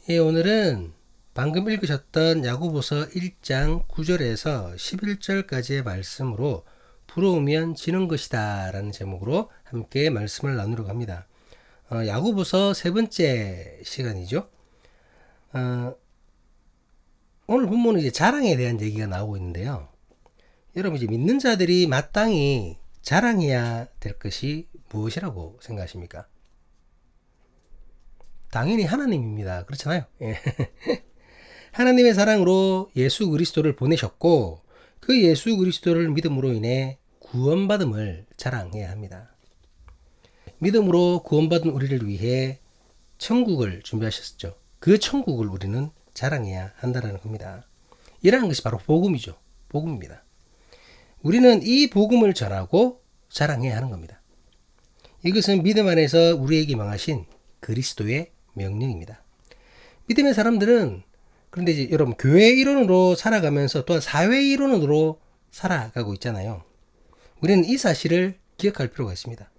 예, 오늘은 방금 읽으셨던 야고보서 1장 9절에서 11절까지의 말씀으로 부러우면 지는 것이다 라는 제목으로 함께 말씀을 나누려고 합니다. 야고보서 세 번째 시간이죠. 오늘 본문은 이제 자랑에 대한 얘기가 나오고 있는데요. 여러분, 이제 믿는 자들이 마땅히 자랑해야 될 것이 무엇이라고 생각하십니까? 당연히 하나님입니다. 그렇잖아요. 예. 하나님의 사랑으로 예수 그리스도를 보내셨고 그 예수 그리스도를 믿음으로 인해 구원받음을 자랑해야 합니다. 믿음으로 구원받은 우리를 위해 천국을 준비하셨죠. 그 천국을 우리는 자랑해야 한다는 겁니다. 이라는 것이 바로 복음이죠. 복음입니다. 우리는 이 복음을 전하고 자랑해야 하는 겁니다. 이것은 믿음 안에서 우리에게 명하신 그리스도의 명령입니다. 믿음의 사람들은 그런데 이제 여러분 교회 이론으로 살아가면서 또한 사회 이론으로 살아가고 있잖아요. 우리는 이 사실을 기억할 필요가 있습니다.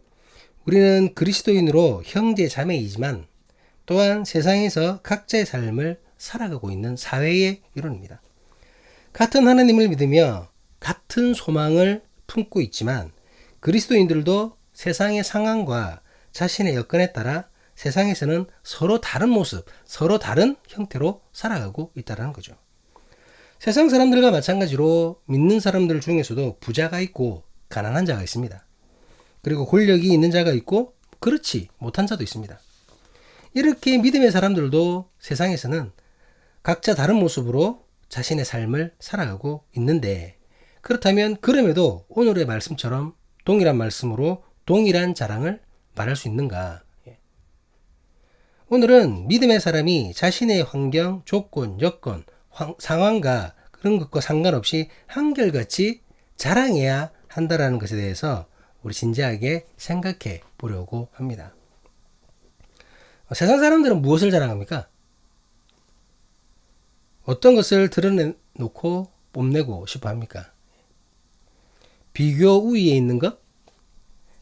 우리는 그리스도인으로 형제 자매이지만 또한 세상에서 각자의 삶을 살아가고 있는 사회의 이론입니다. 같은 하나님을 믿으며 같은 소망을 품고 있지만 그리스도인들도 세상의 상황과 자신의 여건에 따라 세상에서는 서로 다른 모습, 서로 다른 형태로 살아가고 있다는 거죠. 세상 사람들과 마찬가지로 믿는 사람들 중에서도 부자가 있고 가난한 자가 있습니다. 그리고 권력이 있는 자가 있고 그렇지 못한 자도 있습니다. 이렇게 믿음의 사람들도 세상에서는 각자 다른 모습으로 자신의 삶을 살아가고 있는데 그렇다면 그럼에도 오늘의 말씀처럼 동일한 말씀으로 동일한 자랑을 말할 수 있는가? 오늘은 믿음의 사람이 자신의 환경, 조건, 여건, 상황과 그런 것과 상관없이 한결같이 자랑해야 한다는 것에 대해서 우리 진지하게 생각해 보려고 합니다. 세상 사람들은 무엇을 자랑합니까? 어떤 것을 드러내놓고 뽐내고 싶어 합니까? 비교 우위에 있는 것,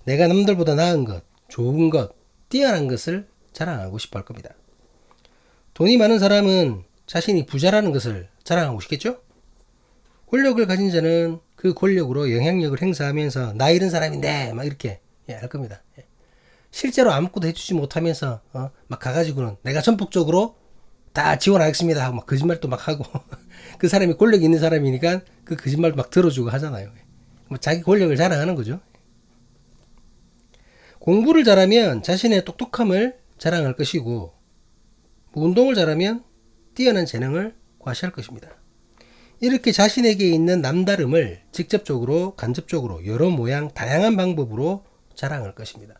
내가 남들보다 나은 것, 좋은 것, 뛰어난 것을 자랑하고 싶어 할 겁니다. 돈이 많은 사람은 자신이 부자라는 것을 자랑하고 싶겠죠? 권력을 가진 자는 그 권력으로 영향력을 행사하면서 나 이런 사람인데 막 이렇게 할 겁니다. 실제로 아무것도 해주지 못하면서 막 가가지고는 내가 전폭적으로 다 지원하겠습니다 하고 막 거짓말도 막 하고 그 사람이 권력이 있는 사람이니까 그 거짓말도 막 들어주고 하잖아요. 자기 권력을 자랑하는 거죠. 공부를 잘하면 자신의 똑똑함을 자랑할 것이고 운동을 잘하면 뛰어난 재능을 과시할 것입니다. 이렇게 자신에게 있는 남다름을 직접적으로 간접적으로 여러 모양 다양한 방법으로 자랑할 것입니다.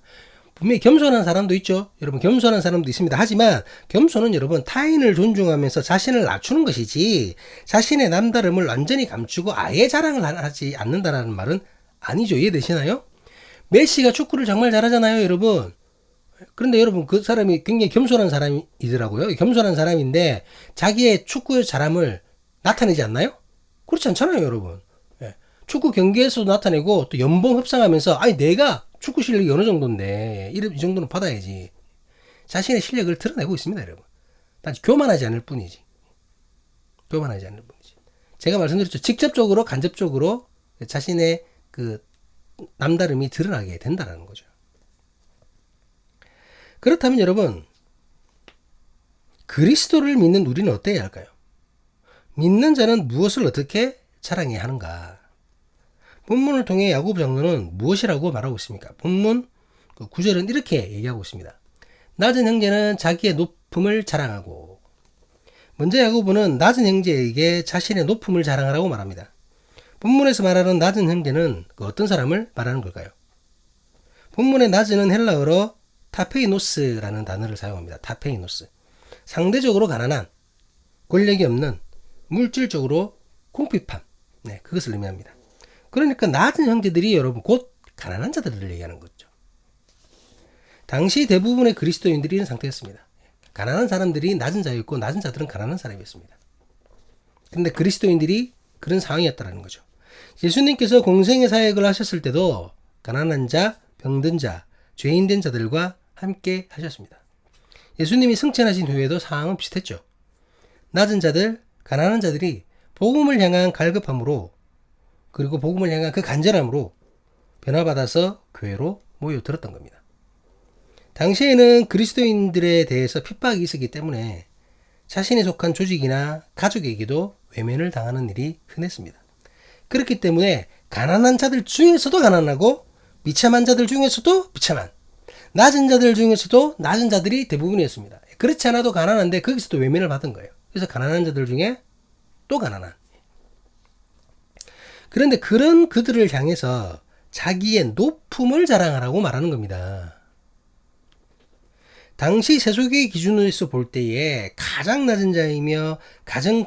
분명히 겸손한 사람도 있죠. 여러분 겸손한 사람도 있습니다. 하지만 겸손은 여러분 타인을 존중하면서 자신을 낮추는 것이지 자신의 남다름을 완전히 감추고 아예 자랑을 하지 않는다는 말은 아니죠. 이해되시나요? 메시가 축구를 정말 잘하잖아요, 여러분. 그런데 여러분 그 사람이 굉장히 겸손한 사람이더라고요. 겸손한 사람인데 자기의 축구의 잘함을 나타내지 않나요? 그렇지 않잖아요, 여러분. 축구 경기에서도 나타내고 또 연봉 협상하면서 아니 내가 축구 실력이 어느 정도인데 이 정도는 받아야지. 자신의 실력을 드러내고 있습니다, 여러분. 단지 교만하지 않을 뿐이지. 교만하지 않을 뿐이지. 제가 말씀드렸죠. 직접적으로 간접적으로 자신의 그 남다름이 드러나게 된다는 거죠. 그렇다면 여러분 그리스도를 믿는 우리는 어때야 할까요? 믿는 자는 무엇을 어떻게 자랑해야 하는가? 본문을 통해 야고보 장로는 무엇이라고 말하고 있습니까? 본문 9절은 이렇게 얘기하고 있습니다. 낮은 형제는 자기의 높음을 자랑하고 먼저 야고보는 낮은 형제에게 자신의 높음을 자랑하라고 말합니다. 본문에서 말하는 낮은 형제는 어떤 사람을 말하는 걸까요? 본문의 낮은은 헬라어로 타페이노스라는 단어를 사용합니다. 타페이노스. 상대적으로 가난한, 권력이 없는, 물질적으로 궁핍한, 그것을 의미합니다. 그러니까 낮은 형제들이 여러분 곧 가난한 자들을 얘기하는 거죠. 당시 대부분의 그리스도인들이 이런 상태였습니다. 가난한 사람들이 낮은 자였고 낮은 자들은 가난한 사람이었습니다. 그런데 그리스도인들이 그런 상황이었다는 거죠. 예수님께서 공생의 사역을 하셨을 때도 가난한 자, 병든 자, 죄인된 자들과 함께 하셨습니다. 예수님이 승천하신 후에도 상황은 비슷했죠. 낮은 자들, 가난한 자들이 복음을 향한 갈급함으로 그리고 복음을 향한 그 간절함으로 변화받아서 교회로 모여들었던 겁니다. 당시에는 그리스도인들에 대해서 핍박이 있었기 때문에 자신이 속한 조직이나 가족에게도 외면을 당하는 일이 흔했습니다. 그렇기 때문에 가난한 자들 중에서도 가난하고 비참한 자들 중에서도 비참한, 낮은 자들 중에서도 낮은 자들이 대부분이었습니다. 그렇지 않아도 가난한데 거기서도 외면을 받은 거예요. 그래서 가난한 자들 중에 또 가난한. 그런데 그런 그들을 향해서 자기의 높음을 자랑하라고 말하는 겁니다. 당시 세속의 기준으로서 볼 때에 가장 낮은 자이며 가장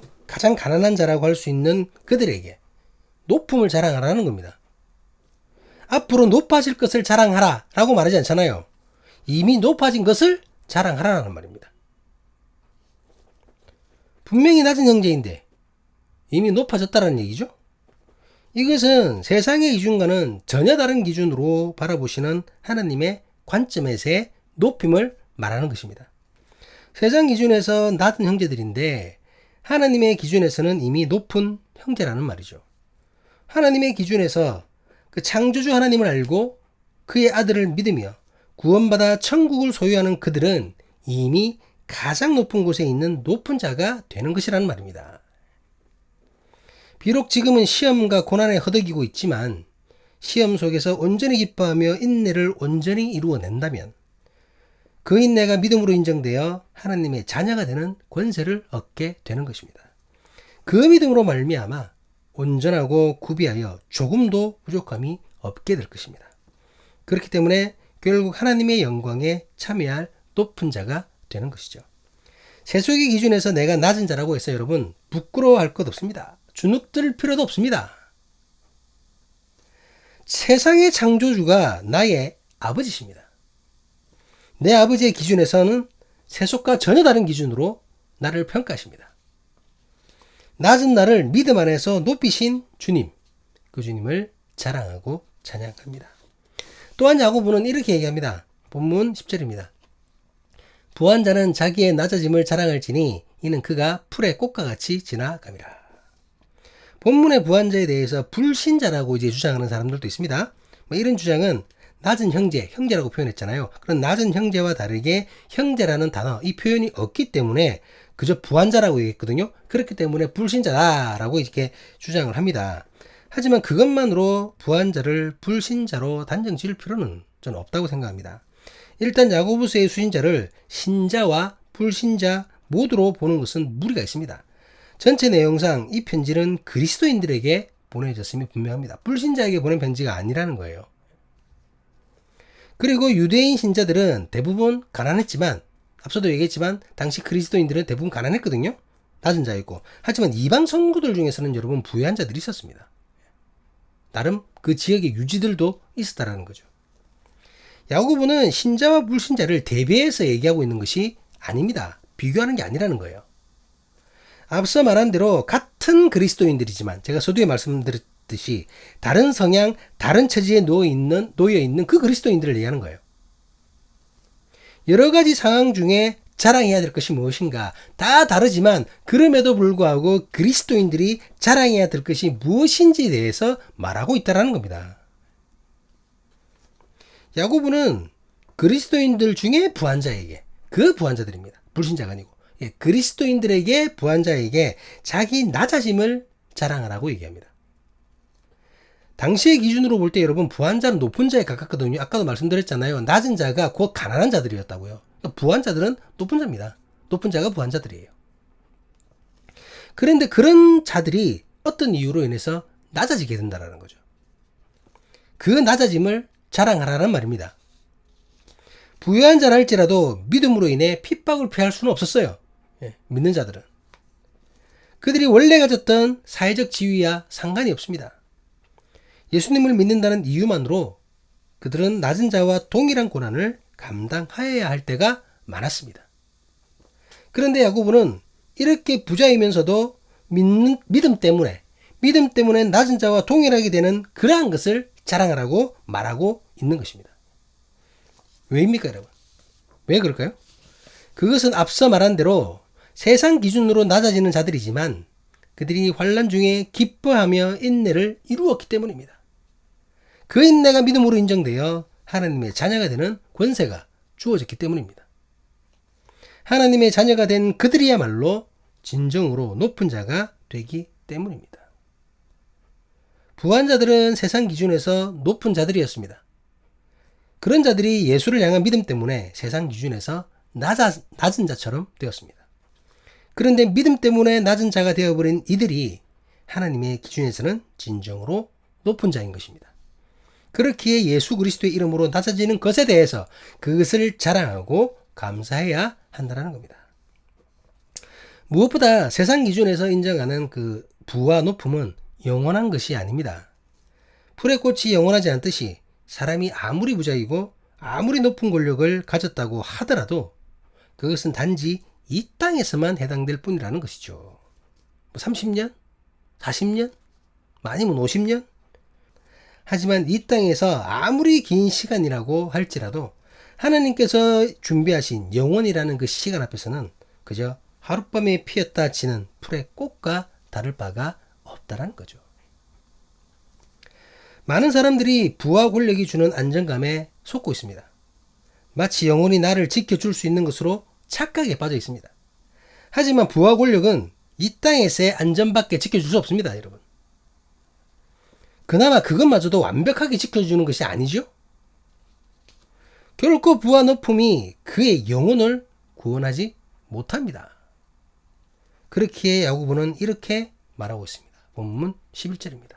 가난한 자라고 할 수 있는 그들에게 높음을 자랑하라는 겁니다. 앞으로 높아질 것을 자랑하라 라고 말하지 않잖아요. 이미 높아진 것을 자랑하라는 말입니다. 분명히 낮은 형제인데 이미 높아졌다는 얘기죠. 이것은 세상의 기준과는 전혀 다른 기준으로 바라보시는 하나님의 관점에서의 높임을 말하는 것입니다. 세상 기준에서 낮은 형제들인데 하나님의 기준에서는 이미 높은 형제라는 말이죠. 하나님의 기준에서 그 창조주 하나님을 알고 그의 아들을 믿으며 구원받아 천국을 소유하는 그들은 이미 가장 높은 곳에 있는 높은 자가 되는 것이라는 말입니다. 비록 지금은 시험과 고난에 허덕이고 있지만 시험 속에서 온전히 기뻐하며 인내를 온전히 이루어낸다면 그 인내가 믿음으로 인정되어 하나님의 자녀가 되는 권세를 얻게 되는 것입니다. 그 믿음으로 말미암아 온전하고 구비하여 조금도 부족함이 없게 될 것입니다. 그렇기 때문에 결국 하나님의 영광에 참여할 높은 자가 되는 것이죠. 세속의 기준에서 내가 낮은 자라고 해서 여러분 부끄러워할 것 없습니다. 주눅들 필요도 없습니다. 세상의 창조주가 나의 아버지십니다. 내 아버지의 기준에서는 세속과 전혀 다른 기준으로 나를 평가하십니다. 낮은 나를 믿음 안에서 높이신 주님, 그 주님을 자랑하고 찬양합니다. 또한 야고보는 이렇게 얘기합니다. 본문 10절입니다. 부한 자는 자기의 낮아짐을 자랑할지니 이는 그가 풀의 꽃과 같이 지나감이라. 본문의 부한 자에 대해서 불신자라고 이제 주장하는 사람들도 있습니다. 이런 주장은 낮은 형제라고 표현했잖아요. 그런 낮은 형제와 다르게 형제라는 단어, 이 표현이 없기 때문에 그저 부한자라고 얘기했거든요. 그렇기 때문에 불신자다라고 이렇게 주장을 합니다. 하지만 그것만으로 부한자를 불신자로 단정 지을 필요는 저는 없다고 생각합니다. 일단 야고보서의 수신자를 신자와 불신자 모두로 보는 것은 무리가 있습니다. 전체 내용상 이 편지는 그리스도인들에게 보내졌음이 분명합니다. 불신자에게 보낸 편지가 아니라는 거예요. 그리고 유대인 신자들은 대부분 가난했지만 앞서도 얘기했지만 당시 그리스도인들은 대부분 가난했거든요. 낮은 자였고. 하지만 이방 성도들 중에서는 여러분 부유한 자들이 있었습니다. 나름 그 지역의 유지들도 있었다라는 거죠. 야고보는 신자와 불신자를 대비해서 얘기하고 있는 것이 아닙니다. 비교하는 게 아니라는 거예요. 앞서 말한 대로 같은 그리스도인들이지만 제가 서두에 말씀드렸듯이 다른 성향, 다른 처지에 놓여 있는 그 그리스도인들을 얘기하는 거예요. 여러 가지 상황 중에 자랑해야 될 것이 무엇인가 다 다르지만 그럼에도 불구하고 그리스도인들이 자랑해야 될 것이 무엇인지에 대해서 말하고 있다는 겁니다. 야고보는 그리스도인들 중에 부한자에게, 그 부한자들입니다. 불신자가 아니고 그리스도인들에게 부한자에게 자기 낮아짐을 자랑하라고 얘기합니다. 당시의 기준으로 볼 때 여러분 부한자는 높은 자에 가깝거든요. 아까도 말씀드렸잖아요. 낮은 자가 곧 가난한 자들이었다고요. 그러니까 부한자들은 높은 자입니다. 높은 자가 부한자들이에요. 그런데 그런 자들이 어떤 이유로 인해서 낮아지게 된다는 거죠. 그 낮아짐을 자랑하라는 말입니다. 부유한 자라 할지라도 믿음으로 인해 핍박을 피할 수는 없었어요. 믿는 자들은. 그들이 원래 가졌던 사회적 지위와 상관이 없습니다. 예수님을 믿는다는 이유만으로 그들은 낮은 자와 동일한 고난을 감당하여야 할 때가 많았습니다. 그런데 야고보는 이렇게 부자이면서도 믿음 때문에 낮은 자와 동일하게 되는 그러한 것을 자랑하라고 말하고 있는 것입니다. 왜입니까, 여러분? 왜 그럴까요? 그것은 앞서 말한 대로 세상 기준으로 낮아지는 자들이지만 그들이 환난 중에 기뻐하며 인내를 이루었기 때문입니다. 그 인내가 믿음으로 인정되어 하나님의 자녀가 되는 권세가 주어졌기 때문입니다. 하나님의 자녀가 된 그들이야말로 진정으로 높은 자가 되기 때문입니다. 부한 자들은 세상 기준에서 높은 자들이었습니다. 그런 자들이 예수를 향한 믿음 때문에 세상 기준에서 낮은 자처럼 되었습니다. 그런데 믿음 때문에 낮은 자가 되어버린 이들이 하나님의 기준에서는 진정으로 높은 자인 것입니다. 그렇기에 예수 그리스도의 이름으로 낮아지는 것에 대해서 그것을 자랑하고 감사해야 한다는 겁니다. 무엇보다 세상 기준에서 인정하는 그 부와 높음은 영원한 것이 아닙니다. 풀의 꽃이 영원하지 않듯이 사람이 아무리 부자이고 아무리 높은 권력을 가졌다고 하더라도 그것은 단지 이 땅에서만 해당될 뿐이라는 것이죠. 30년? 40년? 많이면 50년? 하지만 이 땅에서 아무리 긴 시간이라고 할지라도 하나님께서 준비하신 영원이라는 그 시간 앞에서는 그저 하룻밤에 피었다 지는 풀의 꽃과 다를 바가 없다라는 거죠. 많은 사람들이 부와 권력이 주는 안정감에 속고 있습니다. 마치 영원히 나를 지켜줄 수 있는 것으로 착각에 빠져 있습니다. 하지만 부와 권력은 이 땅에서의 안전밖에 지켜줄 수 없습니다, 여러분. 그나마 그것마저도 완벽하게 지켜주는 것이 아니죠. 결코 부와 높음이 그의 영혼을 구원하지 못합니다. 그렇기에 야고보는 이렇게 말하고 있습니다. 본문 11절입니다.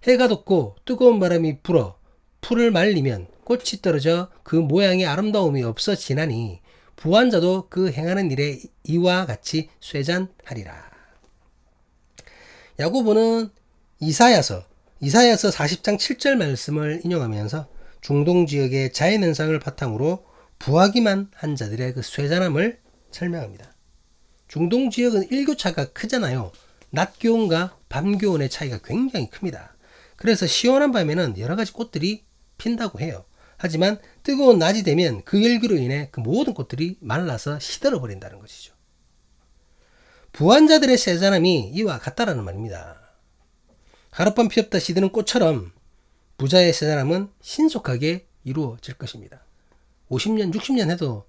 해가 돋고 뜨거운 바람이 불어 풀을 말리면 꽃이 떨어져 그 모양의 아름다움이 없어지나니 부한 자도 그 행하는 일에 이와 같이 쇠잔하리라. 야고보는 이사야서 40장 7절 말씀을 인용하면서 중동 지역의 자연현상을 바탕으로 부하기만 한 자들의 그 쇠잔함을 설명합니다. 중동 지역은 일교차가 크잖아요. 낮 기온과 밤 기온의 차이가 굉장히 큽니다. 그래서 시원한 밤에는 여러 가지 꽃들이 핀다고 해요. 하지만 뜨거운 낮이 되면 그 열기로 인해 그 모든 꽃들이 말라서 시들어 버린다는 것이죠. 부한 자들의 쇠잔함이 이와 같다라는 말입니다. 하룻밤 피었다 시드는 꽃처럼 부자의 쇠잔함은 신속하게 이루어질 것입니다. 50년, 60년 해도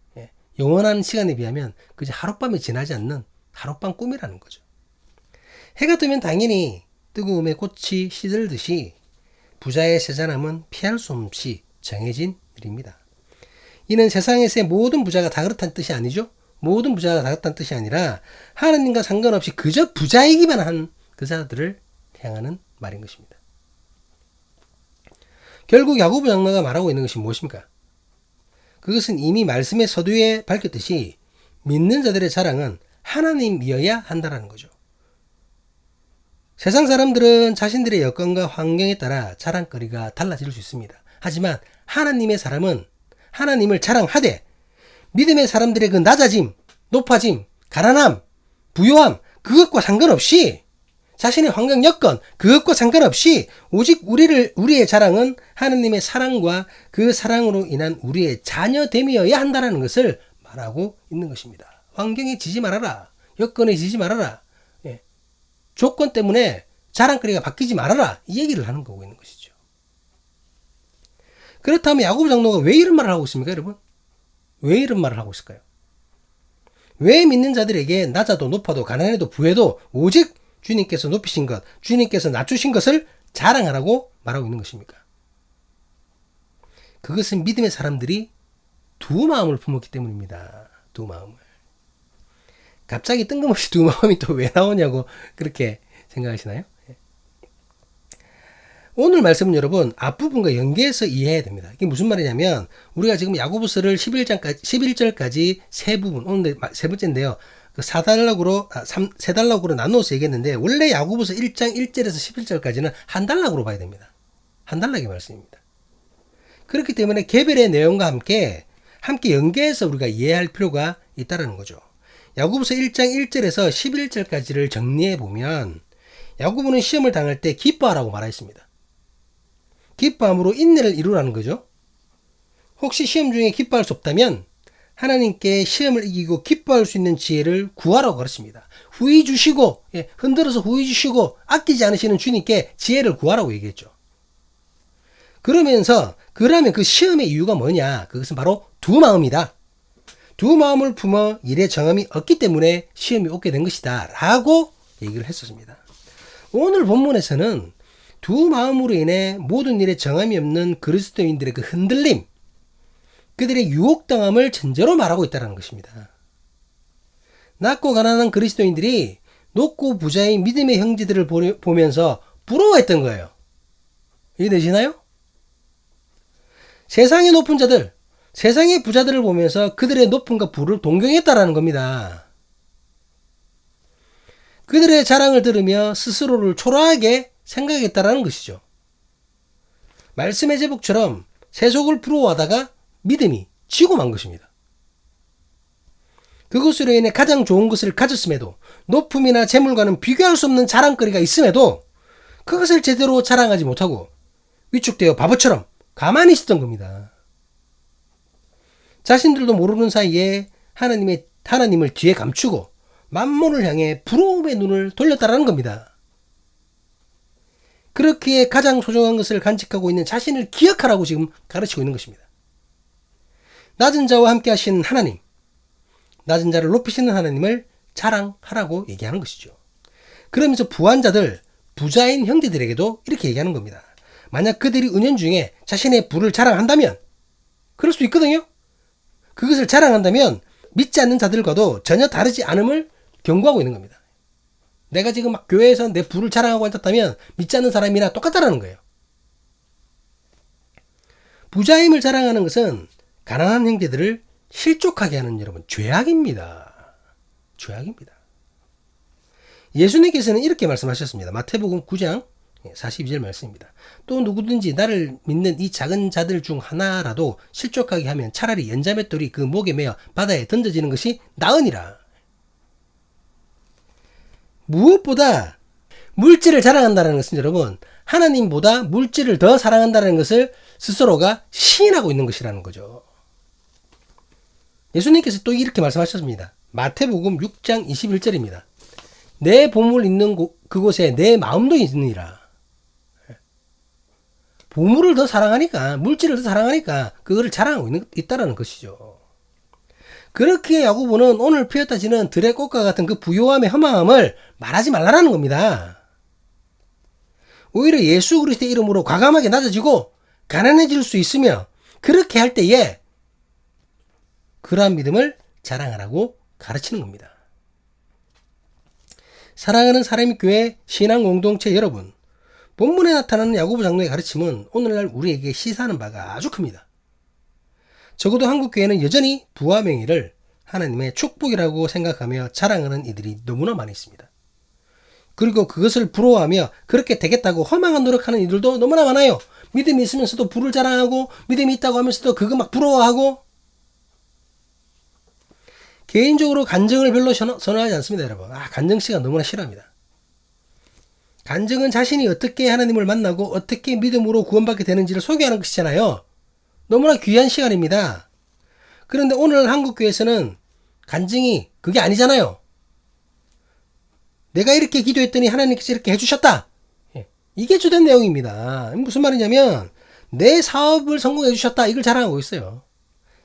영원한 시간에 비하면 그저 하룻밤이 지나지 않는 하룻밤 꿈이라는 거죠. 해가 뜨면 당연히 뜨거움에 꽃이 시들듯이 부자의 쇠잔함은 피할 수 없이 정해진 일입니다. 이는 세상에서의 모든 부자가 다 그렇다는 뜻이 아니죠. 모든 부자가 다 그렇다는 뜻이 아니라 하나님과 상관없이 그저 부자이기만 한 그 자들을 향하는 말인 것입니다. 결국 야고보 장로가 말하고 있는 것이 무엇입니까? 그것은 이미 말씀의 서두에 밝혔듯이 믿는 자들의 자랑은 하나님이어야 한다는 거죠. 세상 사람들은 자신들의 여건과 환경에 따라 자랑거리가 달라질 수 있습니다. 하지만 하나님의 사람은 하나님을 자랑하되 믿음의 사람들의 그 낮아짐, 높아짐, 가난함, 부요함 그것과 상관없이 자신의 환경 여건 그것과 상관없이 오직 우리의 자랑은 하나님의 사랑과 그 사랑으로 인한 우리의 자녀됨이어야 한다는 것을 말하고 있는 것입니다. 환경에 지지 말아라. 여건에 지지 말아라. 조건 때문에 자랑거리가 바뀌지 말아라. 이 얘기를 하는 거고 있는 것이죠. 그렇다면 야고보 장로가 왜 이런 말을 하고 있습니까, 여러분? 왜 이런 말을 하고 있을까요? 왜 믿는 자들에게 낮아도 높아도 가난해도 부해도 오직 주님께서 높이신 것, 주님께서 낮추신 것을 자랑하라고 말하고 있는 것입니까? 그것은 믿음의 사람들이 두 마음을 품었기 때문입니다. 두 마음을. 갑자기 뜬금없이 두 마음이 또 왜 나오냐고 그렇게 생각하시나요? 오늘 말씀은 여러분 앞부분과 연계해서 이해해야 됩니다. 이게 무슨 말이냐면 우리가 지금 야고보서를 11절까지 세 부분, 오늘 세 번째인데요. 그 3단락으로 나누어서 얘기했는데 원래 야고보서 1장 1절에서 11절까지는 한 단락으로 봐야 됩니다. 한 단락의 말씀입니다. 그렇기 때문에 개별의 내용과 함께 연계해서 우리가 이해할 필요가 있다는 거죠. 야고보서 1장 1절에서 11절까지를 정리해 보면 야고보는 시험을 당할 때 기뻐하라고 말했습니다. 기뻐함으로 인내를 이루라는 거죠. 혹시 시험 중에 기뻐할 수 없다면 하나님께 시험을 이기고 기뻐할 수 있는 지혜를 구하라고 가르칩니다. 후히 주시고, 흔들어서 후히 주시고 아끼지 않으시는 주님께 지혜를 구하라고 얘기했죠. 그러면 그 시험의 이유가 뭐냐? 그것은 바로 두 마음이다. 두 마음을 품어 일의 정함이 없기 때문에 시험이 오게 된 것이다 라고 얘기를 했었습니다. 오늘 본문에서는 두 마음으로 인해 모든 일에 정함이 없는 그리스도인들의 그 흔들림, 그들의 유혹당함을 전제로 말하고 있다는 것입니다. 낮고 가난한 그리스도인들이 높고 부자인 믿음의 형제들을 보면서 부러워했던 거예요. 이해되시나요? 세상의 높은 자들, 세상의 부자들을 보면서 그들의 높음과 부를 동경했다라는 겁니다. 그들의 자랑을 들으며 스스로를 초라하게 생각했다라는 것이죠. 말씀의 제목처럼 세속을 부러워하다가 믿음이 지고 만 것입니다. 그것으로 인해 가장 좋은 것을 가졌음에도 높음이나 재물과는 비교할 수 없는 자랑거리가 있음에도 그것을 제대로 자랑하지 못하고 위축되어 바보처럼 가만히 있었던 겁니다. 자신들도 모르는 사이에 하나님을 뒤에 감추고 만몬을 향해 부러움의 눈을 돌렸다라는 겁니다. 그렇게 가장 소중한 것을 간직하고 있는 자신을 기억하라고 지금 가르치고 있는 것입니다. 낮은 자와 함께 하시는 하나님, 낮은 자를 높이시는 하나님을 자랑하라고 얘기하는 것이죠. 그러면서 부한 자들, 부자인 형제들에게도 이렇게 얘기하는 겁니다. 만약 그들이 은연중에 자신의 부를 자랑한다면, 그럴 수 있거든요. 그것을 자랑한다면 믿지 않는 자들과도 전혀 다르지 않음을 경고하고 있는 겁니다. 내가 지금 막 교회에서 내 부를 자랑하고 앉았다면 믿지 않는 사람이나 똑같다라는 거예요. 부자임을 자랑하는 것은 가난한 형제들을 실족하게 하는 여러분 죄악입니다. 죄악입니다. 예수님께서는 이렇게 말씀하셨습니다. 마태복음 9장 42절 말씀입니다. 또 누구든지 나를 믿는 이 작은 자들 중 하나라도 실족하게 하면 차라리 연자맷돌이 그 목에 매어 바다에 던져지는 것이 나으니라. 무엇보다 물질을 자랑한다는 것은 여러분 하나님보다 물질을 더 사랑한다는 것을 스스로가 시인하고 있는 것이라는 거죠. 예수님께서 또 이렇게 말씀하셨습니다. 마태복음 6장 21절입니다. 내 보물 있는 그곳에 내 마음도 있느니라. 보물을 더 사랑하니까, 물질을 더 사랑하니까 그거를 자랑하고 있다는 것이죠. 그렇게 야고보는 오늘 피었다 지는 들의 꽃과 같은 그 부요함의 허망함을 말하지 말라는 겁니다. 오히려 예수 그리스도의 이름으로 과감하게 낮아지고 가난해질 수 있으며 그렇게 할 때에 그러한 믿음을 자랑하라고 가르치는 겁니다. 사랑하는 사람의 교회 신앙 공동체 여러분, 본문에 나타나는 야고보 장로의 가르침은 오늘날 우리에게 시사하는 바가 아주 큽니다. 적어도 한국 교회는 여전히 부와 명예를 하나님의 축복이라고 생각하며 자랑하는 이들이 너무나 많이 있습니다. 그리고 그것을 부러워하며 그렇게 되겠다고 허망한 노력하는 이들도 너무나 많아요. 믿음이 있으면서도 부를 자랑하고 믿음이 있다고 하면서도 그거 막 부러워하고. 개인적으로 간증을 별로 선호하지 않습니다, 여러분. 간증 시간 너무나 싫어합니다. 간증은 자신이 어떻게 하나님을 만나고 어떻게 믿음으로 구원받게 되는지를 소개하는 것이잖아요. 너무나 귀한 시간입니다. 그런데 오늘 한국교회에서는 간증이 그게 아니잖아요. 내가 이렇게 기도했더니 하나님께서 이렇게 해주셨다. 이게 주된 내용입니다. 무슨 말이냐면 내 사업을 성공해 주셨다. 이걸 자랑하고 있어요.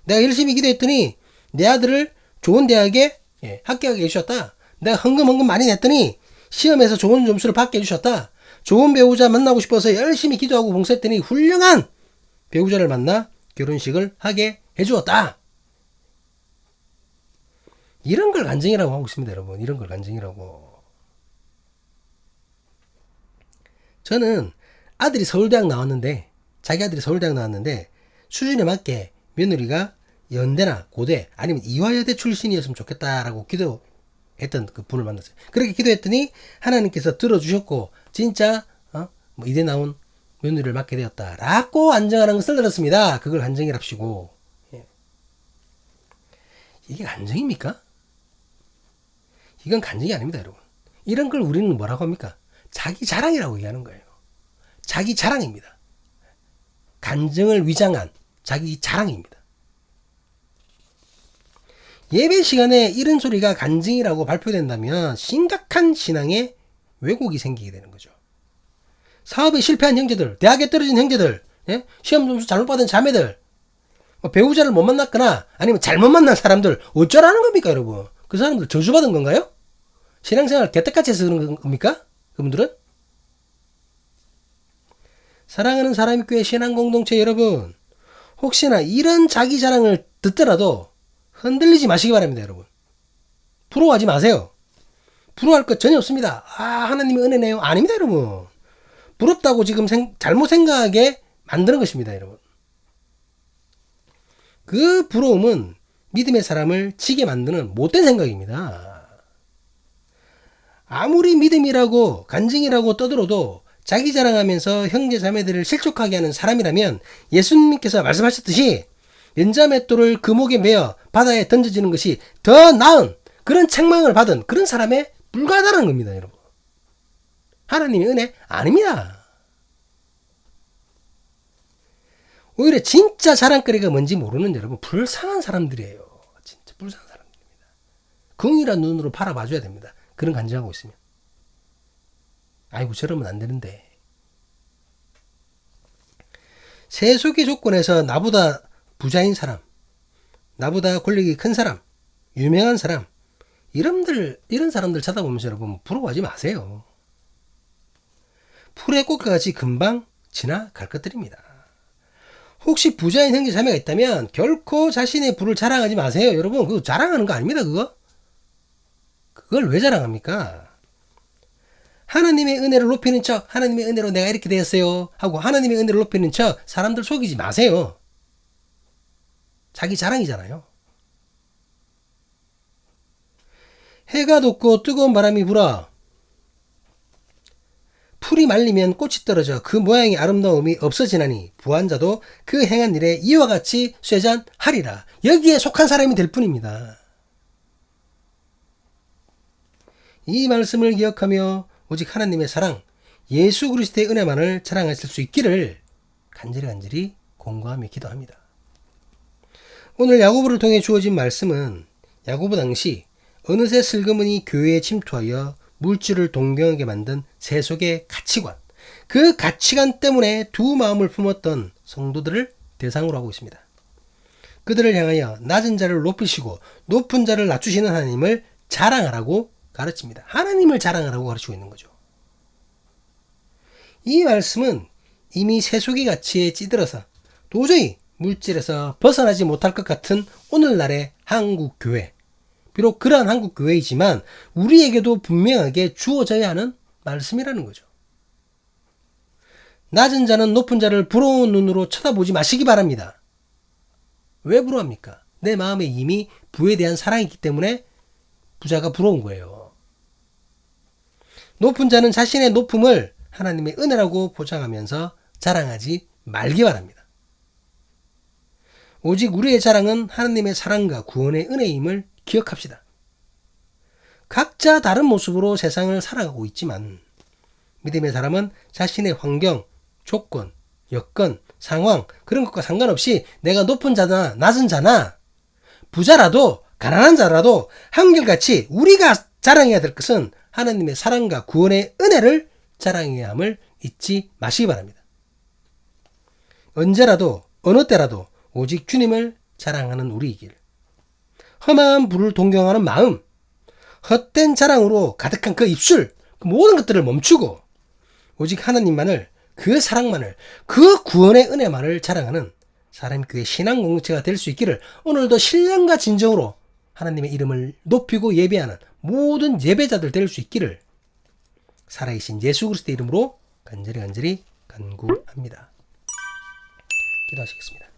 내가 열심히 기도했더니 내 아들을 좋은 대학에 합격하게 해주셨다. 내가 헌금 많이 냈더니 시험에서 좋은 점수를 받게 해주셨다. 좋은 배우자 만나고 싶어서 열심히 기도하고 봉사했더니 훌륭한 배우자를 만나 결혼식을 하게 해주었다. 이런 걸 간증이라고 하고 있습니다, 여러분. 이런 걸 간증이라고. 저는 아들이 서울대학 나왔는데, 자기 아들이 서울대학 나왔는데 수준에 맞게 며느리가 연대나 고대 아니면 이화여대 출신이었으면 좋겠다라고 기도했던 그 분을 만났어요. 그렇게 기도했더니 하나님께서 들어주셨고 진짜 이대 나온 며느리를 맡게 되었다라고 안정하는 것을 들었습니다. 그걸 간증이랍시고. 이게 간증입니까? 이건 간증이 아닙니다, 여러분. 이런 걸 우리는 뭐라고 합니까? 자기 자랑이라고 얘기하는 거예요. 자기 자랑입니다. 간증을 위장한 자기 자랑입니다. 예배 시간에 이런 소리가 간증이라고 발표된다면 심각한 신앙의 왜곡이 생기게 되는 거죠. 사업에 실패한 형제들, 대학에 떨어진 형제들, 예? 시험 점수 잘못 받은 자매들, 뭐 배우자를 못 만났거나 아니면 잘못 만난 사람들 어쩌라는 겁니까, 여러분? 그 사람들 저주받은 건가요? 신앙생활 개떡같이 해서 그런 겁니까? 그분들은? 사랑하는 사람의 교회 신앙 공동체 여러분, 혹시나 이런 자기 자랑을 듣더라도 흔들리지 마시기 바랍니다, 여러분. 부러워하지 마세요. 부러워할 것 전혀 없습니다. 아, 하나님의 은혜네요. 아닙니다, 여러분. 부럽다고 지금 잘못 생각하게 만드는 것입니다, 여러분. 그 부러움은 믿음의 사람을 지게 만드는 못된 생각입니다. 아무리 믿음이라고 간증이라고 떠들어도 자기 자랑하면서 형제 자매들을 실족하게 하는 사람이라면 예수님께서 말씀하셨듯이 연자맷돌을 금옥에 매어 바다에 던져지는 것이 더 나은 그런 책망을 받은 그런 사람에 불과하다는 겁니다, 여러분. 하나님의 은혜 아닙니다. 오히려 진짜 자랑거리가 뭔지 모르는 여러분, 불쌍한 사람들이에요. 진짜 불쌍한 사람들입니다. 긍휼한 눈으로 바라봐줘야 됩니다. 그런 간증하고 있으면. 아이고, 저러면 안 되는데. 세속의 조건에서 나보다 부자인 사람, 나보다 권력이 큰 사람, 유명한 사람, 이런 사람들 찾아보면서 여러분 부러워하지 마세요. 풀의 꽃과 같이 금방 지나갈 것들입니다. 혹시 부자인 형제 자매가 있다면 결코 자신의 부를 자랑하지 마세요. 여러분, 그거 자랑하는 거 아닙니다, 그거. 그걸 왜 자랑합니까? 하나님의 은혜를 높이는 척, 하나님의 은혜로 내가 이렇게 되었어요 하고 하나님의 은혜를 높이는 척 사람들 속이지 마세요. 자기 자랑이잖아요. 해가 돋고 뜨거운 바람이 불어 풀이 말리면 꽃이 떨어져 그 모양의 아름다움이 없어지나니 부한 자도 그 행한 일에 이와 같이 쇠잔하리라. 여기에 속한 사람이 될 뿐입니다. 이 말씀을 기억하며 오직 하나님의 사랑, 예수 그리스도의 은혜만을 자랑하실 수 있기를 간절히 공고하며 기도합니다. 오늘 야고보를 통해 주어진 말씀은 야고보 당시 어느새 슬그머니 교회에 침투하여 물질을 동경하게 만든 세속의 가치관, 그 가치관 때문에 두 마음을 품었던 성도들을 대상으로 하고 있습니다. 그들을 향하여 낮은 자를 높이시고 높은 자를 낮추시는 하나님을 자랑하라고 가르칩니다. 하나님을 자랑하라고 가르치고 있는 거죠. 이 말씀은 이미 세속의 가치에 찌들어서 도저히 물질에서 벗어나지 못할 것 같은 오늘날의 한국 교회, 비록 그러한 한국 교회이지만 우리에게도 분명하게 주어져야 하는 말씀이라는 거죠. 낮은 자는 높은 자를 부러운 눈으로 쳐다보지 마시기 바랍니다. 왜 부러워합니까? 내 마음에 이미 부에 대한 사랑이 있기 때문에 부자가 부러운 거예요. 높은 자는 자신의 높음을 하나님의 은혜라고 포장하면서 자랑하지 말기 바랍니다. 오직 우리의 자랑은 하나님의 사랑과 구원의 은혜임을 기억합시다. 각자 다른 모습으로 세상을 살아가고 있지만 믿음의 사람은 자신의 환경, 조건, 여건, 상황 그런 것과 상관없이 내가 높은 자나 낮은 자나 부자라도 가난한 자라도 한결같이 우리가 자랑해야 될 것은 하나님의 사랑과 구원의 은혜를 자랑해야 함을 잊지 마시기 바랍니다. 언제라도 어느 때라도 오직 주님을 자랑하는 우리이길. 험한 부를 동경하는 마음, 헛된 자랑으로 가득한 그 입술, 그 모든 것들을 멈추고 오직 하나님만을, 그 사랑만을, 그 구원의 은혜만을 자랑하는 사람의 교회 신앙 공동체가 될 수 있기를 오늘도 신령과 진정으로 하나님의 이름을 높이고 예배하는 모든 예배자들 될 수 있기를 살아계신 예수 그리스도의 이름으로 간절히 간구합니다. 기도하시겠습니다.